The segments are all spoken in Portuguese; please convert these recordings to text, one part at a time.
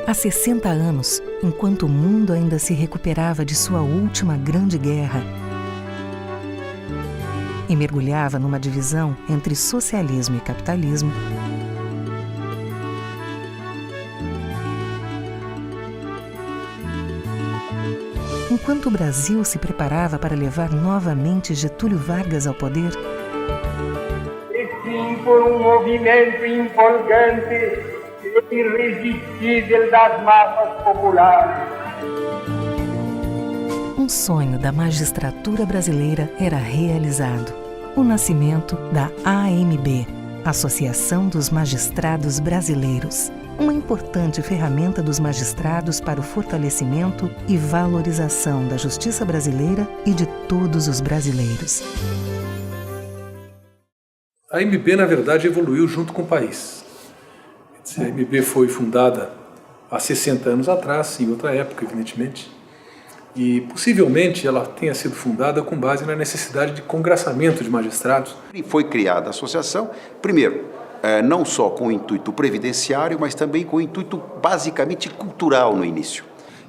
Há 60 anos, enquanto o mundo ainda se recuperava de sua última grande guerra e mergulhava numa divisão entre socialismo e capitalismo, enquanto o Brasil se preparava para levar novamente Getúlio Vargas ao poder, e sim por um movimento empolgante e irresistível das massas populares. um sonho da magistratura brasileira era realizado: o nascimento da AMB, Associação dos Magistrados Brasileiros, uma importante ferramenta dos magistrados para o fortalecimento e valorização da justiça brasileira e de todos os brasileiros. A AMB, na verdade, evoluiu junto com o país. A AMB foi fundada há 60 anos atrás, em outra época, evidentemente, e possivelmente ela tenha sido fundada com base na necessidade de congraçamento de magistrados. E foi criada a associação, primeiro, não só com o intuito previdenciário, mas também com o intuito basicamente cultural no início.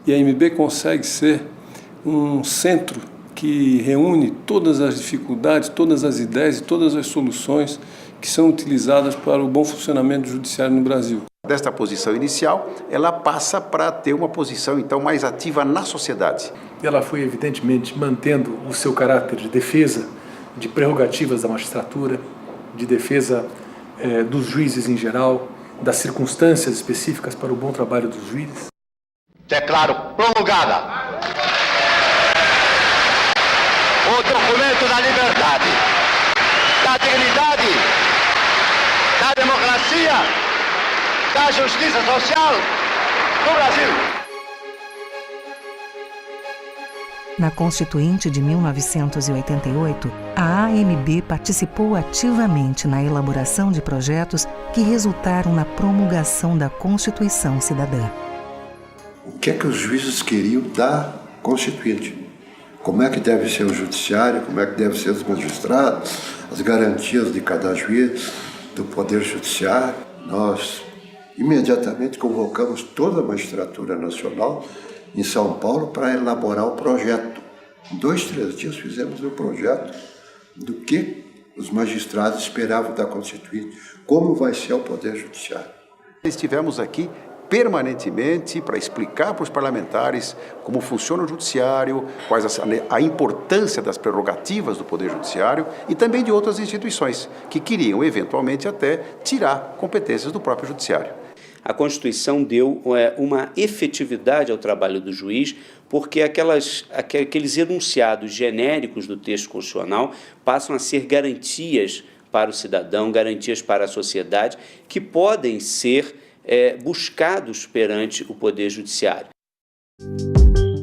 E a AMB consegue ser um centro que reúne todas as dificuldades, todas as ideias e todas as soluções que são utilizadas para o bom funcionamento do judiciário no Brasil. Desta posição inicial, ela passa para ter uma posição, então, mais ativa na sociedade. Ela foi, evidentemente, mantendo o seu caráter de defesa de prerrogativas da magistratura, de defesa dos juízes em geral, das circunstâncias específicas para o bom trabalho dos juízes. Declaro promulgada o documento da liberdade, da dignidade, da democracia, da justiça social no Brasil. Na Constituinte de 1988, a AMB participou ativamente na elaboração de projetos que resultaram na promulgação da Constituição Cidadã. O que é que os juízes queriam da Constituinte? Como é que deve ser o judiciário, como é que devem ser os magistrados, as garantias de cada juiz, do Poder Judiciário. Nós imediatamente convocamos toda a magistratura nacional em São Paulo para elaborar o projeto. Em 2, 3 dias fizemos o projeto do que os magistrados esperavam da Constituinte, como vai ser o Poder Judiciário. Estivemos aqui permanentemente para explicar para os parlamentares como funciona o judiciário, quais a importância das prerrogativas do Poder Judiciário e também de outras instituições que queriam, eventualmente, até tirar competências do próprio judiciário. A Constituição deu uma efetividade ao trabalho do juiz, porque aqueles enunciados genéricos do texto constitucional passam a ser garantias para o cidadão, garantias para a sociedade, que podem ser buscados perante o Poder Judiciário.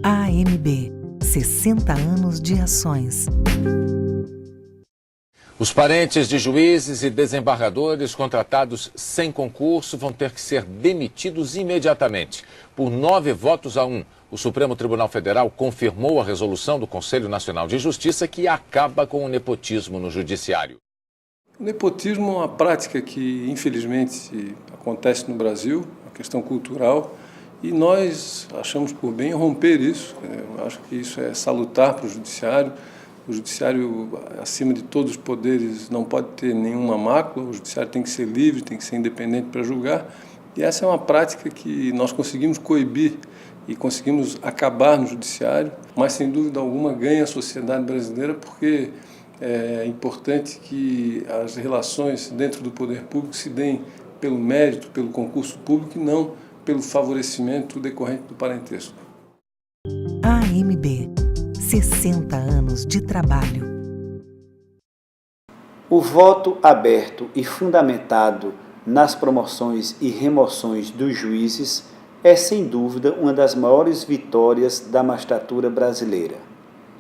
AMB, 60 anos de ações. Os parentes de juízes e desembargadores contratados sem concurso vão ter que ser demitidos imediatamente. Por 9 votos a 1, o Supremo Tribunal Federal confirmou a resolução do Conselho Nacional de Justiça que acaba com o nepotismo no judiciário. O nepotismo é uma prática que, infelizmente, acontece no Brasil, uma questão cultural, e nós achamos por bem romper isso. Eu acho que isso é salutar para o judiciário. O judiciário, acima de todos os poderes, não pode ter nenhuma mácula, o judiciário tem que ser livre, tem que ser independente para julgar, e essa é uma prática que nós conseguimos coibir e conseguimos acabar no judiciário, mas, sem dúvida alguma, ganha a sociedade brasileira, porque é importante que as relações dentro do poder público se deem pelo mérito, pelo concurso público e não pelo favorecimento decorrente do parentesco. AMB, 60 anos de trabalho. O voto aberto e fundamentado nas promoções e remoções dos juízes é, sem dúvida, uma das maiores vitórias da magistratura brasileira.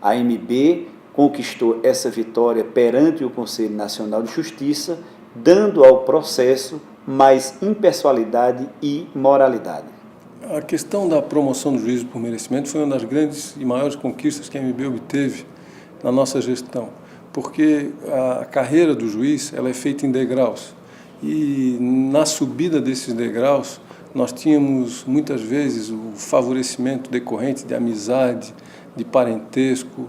A AMB conquistou essa vitória perante o Conselho Nacional de Justiça, dando ao processo mais impessoalidade e moralidade. A questão da promoção do juízo por merecimento foi uma das grandes e maiores conquistas que a AMB obteve na nossa gestão, porque a carreira do juiz ela é feita em degraus, e na subida desses degraus nós tínhamos muitas vezes o favorecimento decorrente de amizade, de parentesco.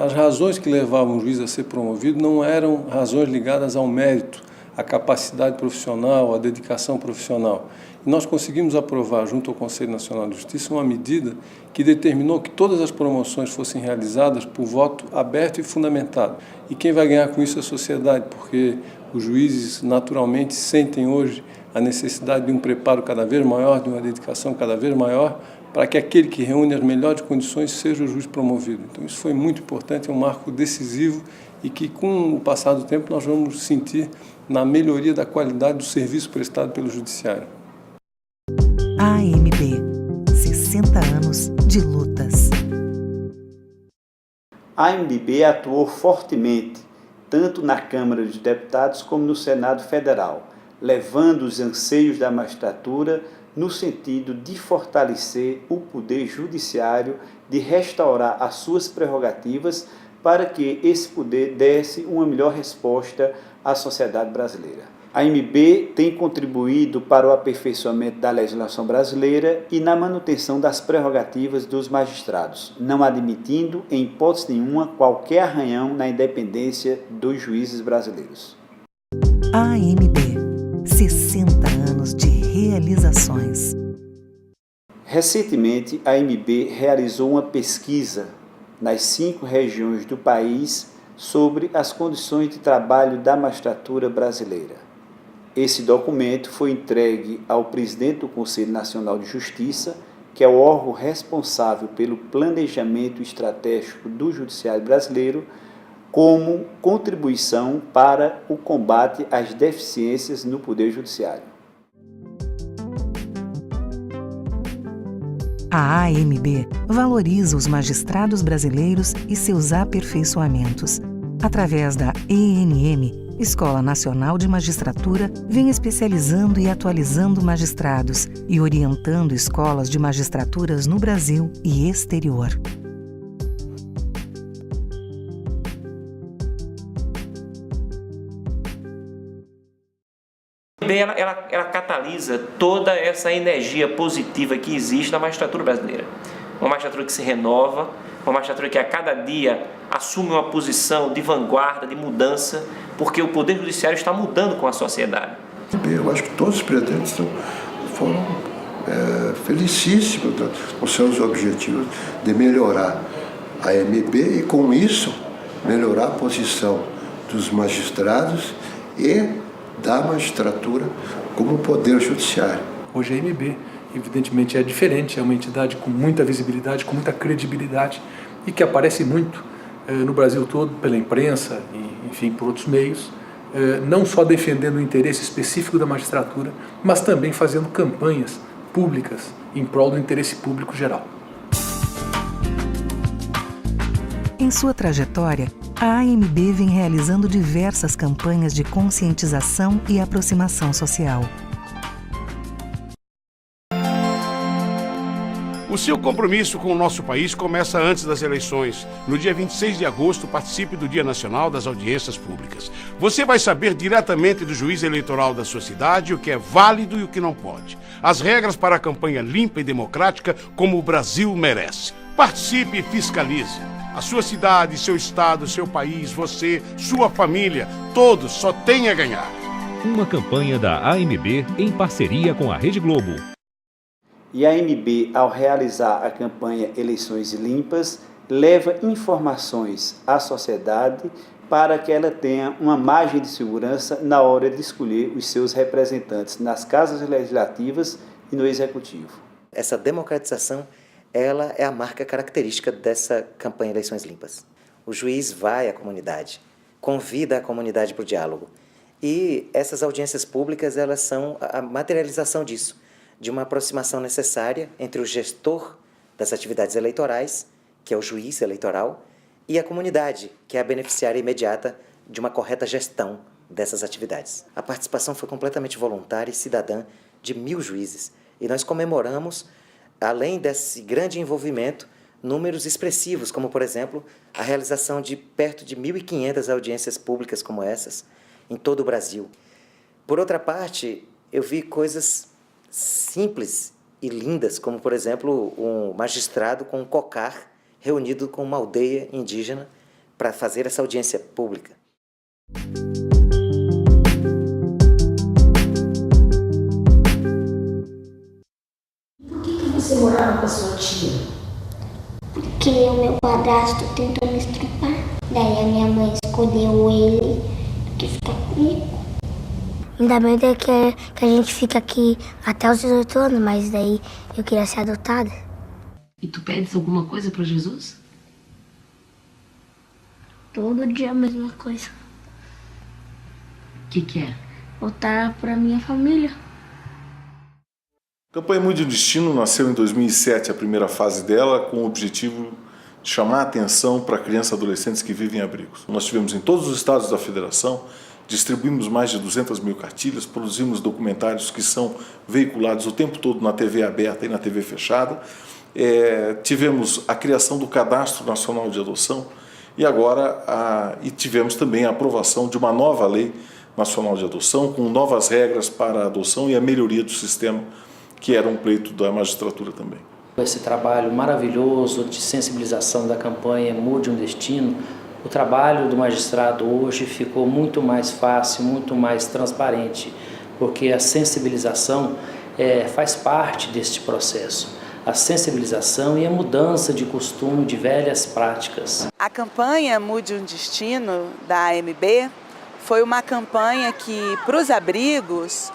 As razões que levavam o juiz a ser promovido não eram razões ligadas ao mérito, à capacidade profissional, à dedicação profissional. E nós conseguimos aprovar, junto ao Conselho Nacional de Justiça, uma medida que determinou que todas as promoções fossem realizadas por voto aberto e fundamentado. E quem vai ganhar com isso é a sociedade, porque os juízes naturalmente sentem hoje a necessidade de um preparo cada vez maior, de uma dedicação cada vez maior, para que aquele que reúne as melhores condições seja o juiz promovido. Então isso foi muito importante, é um marco decisivo e que com o passar do tempo nós vamos sentir na melhoria da qualidade do serviço prestado pelo Judiciário. AMB, 60 anos de lutas. A AMB atuou fortemente, tanto na Câmara dos Deputados como no Senado Federal, levando os anseios da magistratura no sentido de fortalecer o poder judiciário, de restaurar as suas prerrogativas para que esse poder desse uma melhor resposta à sociedade brasileira. A AMB tem contribuído para o aperfeiçoamento da legislação brasileira e na manutenção das prerrogativas dos magistrados, não admitindo, em hipótese nenhuma, qualquer arranhão na independência dos juízes brasileiros. AMB, 60 anos de realizações. Recentemente, a AMB realizou uma pesquisa nas 5 regiões do país sobre as condições de trabalho da magistratura brasileira. Esse documento foi entregue ao presidente do Conselho Nacional de Justiça, que é o órgão responsável pelo planejamento estratégico do Judiciário brasileiro, como contribuição para o combate às deficiências no Poder Judiciário. A AMB valoriza os magistrados brasileiros e seus aperfeiçoamentos. Através da ENM, Escola Nacional de Magistratura, vem especializando e atualizando magistrados e orientando escolas de magistraturas no Brasil e exterior. Ela catalisa toda essa energia positiva que existe na magistratura brasileira. Uma magistratura que se renova, uma magistratura que a cada dia assume uma posição de vanguarda, de mudança, porque o Poder Judiciário está mudando com a sociedade. Eu acho que todos os presidentes foram felicíssimos com seus objetivos de melhorar a AMB e, com isso, melhorar a posição dos magistrados e da magistratura como poder judiciário. Hoje a AMB, evidentemente, é diferente, é uma entidade com muita visibilidade, com muita credibilidade e que aparece muito no Brasil todo, pela imprensa e, enfim, por outros meios, não só defendendo o interesse específico da magistratura, mas também fazendo campanhas públicas em prol do interesse público geral. Em sua trajetória, a AMB vem realizando diversas campanhas de conscientização e aproximação social. O seu compromisso com o nosso país começa antes das eleições. No dia 26 de agosto, participe do Dia Nacional das Audiências Públicas. Você vai saber diretamente do juiz eleitoral da sua cidade o que é válido e o que não pode. As regras para a campanha limpa e democrática como o Brasil merece. Participe e fiscalize. A sua cidade, seu estado, seu país, você, sua família, todos só têm a ganhar. Uma campanha da AMB em parceria com a Rede Globo. E a AMB, ao realizar a campanha Eleições Limpas, leva informações à sociedade para que ela tenha uma margem de segurança na hora de escolher os seus representantes nas casas legislativas e no executivo. Essa democratização, ela é a marca característica dessa campanha Eleições Limpas. O juiz vai à comunidade, convida a comunidade para o diálogo. E essas audiências públicas, elas são a materialização disso, de uma aproximação necessária entre o gestor das atividades eleitorais, que é o juiz eleitoral, e a comunidade, que é a beneficiária imediata de uma correta gestão dessas atividades. A participação foi completamente voluntária e cidadã de 1.000 juízes. E nós comemoramos, além desse grande envolvimento, números expressivos, como, por exemplo, a realização de perto de 1.500 audiências públicas como essas, em todo o Brasil. Por outra parte, eu vi coisas simples e lindas, como, por exemplo, um magistrado com um cocar reunido com uma aldeia indígena para fazer essa audiência pública. Por que você morava com a sua tia? Porque o meu padrasto tentou me estrupar. Daí a minha mãe escolheu ele do que ficar comigo. Ainda bem que a gente fica aqui até os 18 anos, mas daí eu queria ser adotada. E tu pedes alguma coisa para Jesus? Todo dia a mesma coisa. O que é? Voltar pra minha família. A campanha Mude um Destino nasceu em 2007, a primeira fase dela, com o objetivo de chamar a atenção para crianças e adolescentes que vivem em abrigos. Nós tivemos em todos os estados da federação, distribuímos mais de 200 mil cartilhas, produzimos documentários que são veiculados o tempo todo na TV aberta e na TV fechada. Tivemos a criação do Cadastro Nacional de Adoção e agora tivemos também a aprovação de uma nova Lei Nacional de Adoção, com novas regras para a adoção e a melhoria do sistema, que era um pleito da magistratura também. Esse trabalho maravilhoso de sensibilização da campanha Mude um Destino, o trabalho do magistrado hoje ficou muito mais fácil, muito mais transparente, porque a sensibilização faz parte deste processo. A sensibilização e a mudança de costume de velhas práticas. A campanha Mude um Destino da AMB foi uma campanha que, para os abrigos,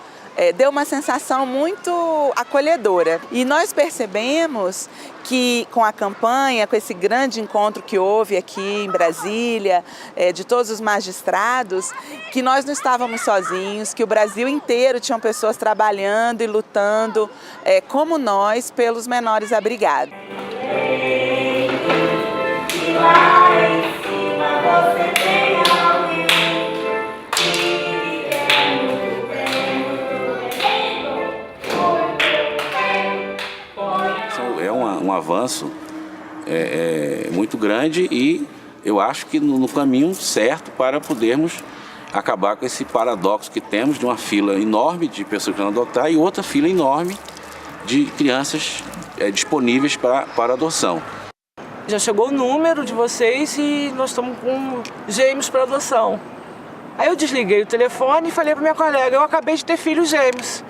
deu uma sensação muito acolhedora. E nós percebemos que com a campanha, com esse grande encontro que houve aqui em Brasília, de todos os magistrados, que nós não estávamos sozinhos, que o Brasil inteiro tinha pessoas trabalhando e lutando, como nós, pelos menores abrigados. Um avanço muito grande e eu acho que no caminho certo para podermos acabar com esse paradoxo que temos de uma fila enorme de pessoas que vão adotar e outra fila enorme de crianças disponíveis para adoção. Já chegou o número de vocês e nós estamos com gêmeos para adoção. Aí eu desliguei o telefone e falei para minha colega, eu acabei de ter filhos gêmeos.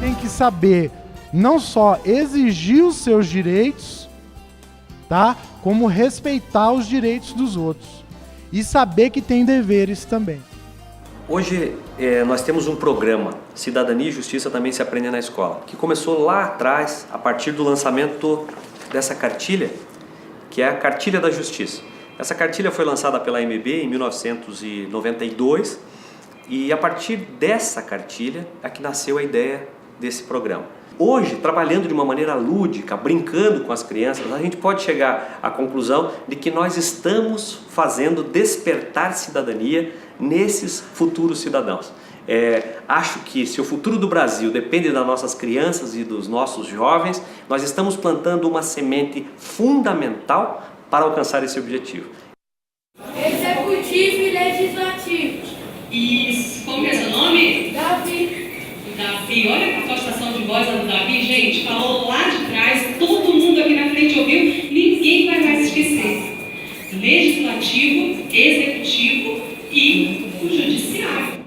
Tem que saber não só exigir os seus direitos, tá? Como respeitar os direitos dos outros. E saber que tem deveres também. Hoje nós temos um programa, Cidadania e Justiça Também Se Aprende na Escola, que começou lá atrás, a partir do lançamento dessa cartilha, que é a Cartilha da Justiça. Essa cartilha foi lançada pela AMB em 1992 e a partir dessa cartilha é que nasceu a ideia desse programa. Hoje, trabalhando de uma maneira lúdica, brincando com as crianças, a gente pode chegar à conclusão de que nós estamos fazendo despertar cidadania nesses futuros cidadãos. Acho que se o futuro do Brasil depende das nossas crianças e dos nossos jovens, nós estamos plantando uma semente fundamental para alcançar esse objetivo. Executivo e Legislativo. Isso. Como é seu nome? Davi. Davi, olha a postação de voz do Davi, gente, falou lá de trás, todo mundo aqui na frente ouviu, ninguém vai mais esquecer. Legislativo, Executivo e o Judiciário.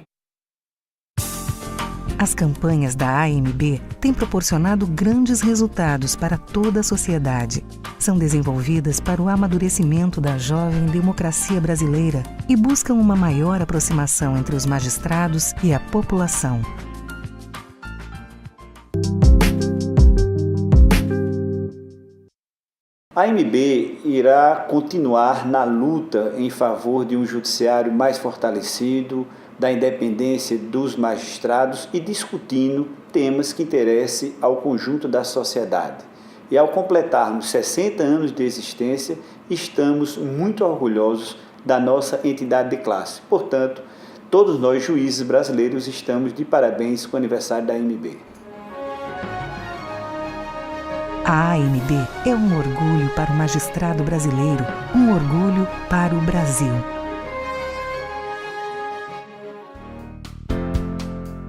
As campanhas da AMB têm proporcionado grandes resultados para toda a sociedade. São desenvolvidas para o amadurecimento da jovem democracia brasileira e buscam uma maior aproximação entre os magistrados e a população. A AMB irá continuar na luta em favor de um judiciário mais fortalecido, da independência dos magistrados e discutindo temas que interessem ao conjunto da sociedade. E ao completarmos 60 anos de existência, estamos muito orgulhosos da nossa entidade de classe. Portanto, todos nós, juízes brasileiros, estamos de parabéns com o aniversário da AMB. A AMB é um orgulho para o magistrado brasileiro, um orgulho para o Brasil.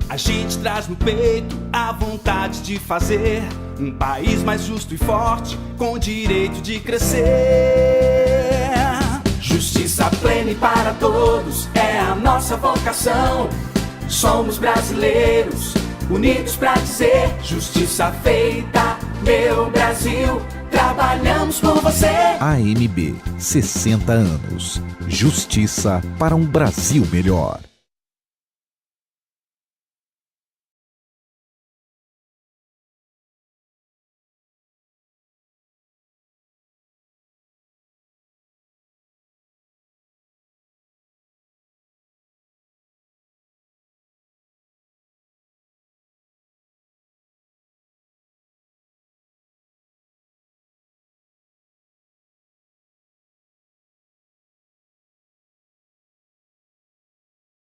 A gente traz no peito a vontade de fazer um país mais justo e forte, com o direito de crescer. Justiça plena e para todos é a nossa vocação. Somos brasileiros, unidos pra dizer justiça feita, meu Brasil, trabalhamos por você. AMB, 60 anos. Justiça para um Brasil melhor.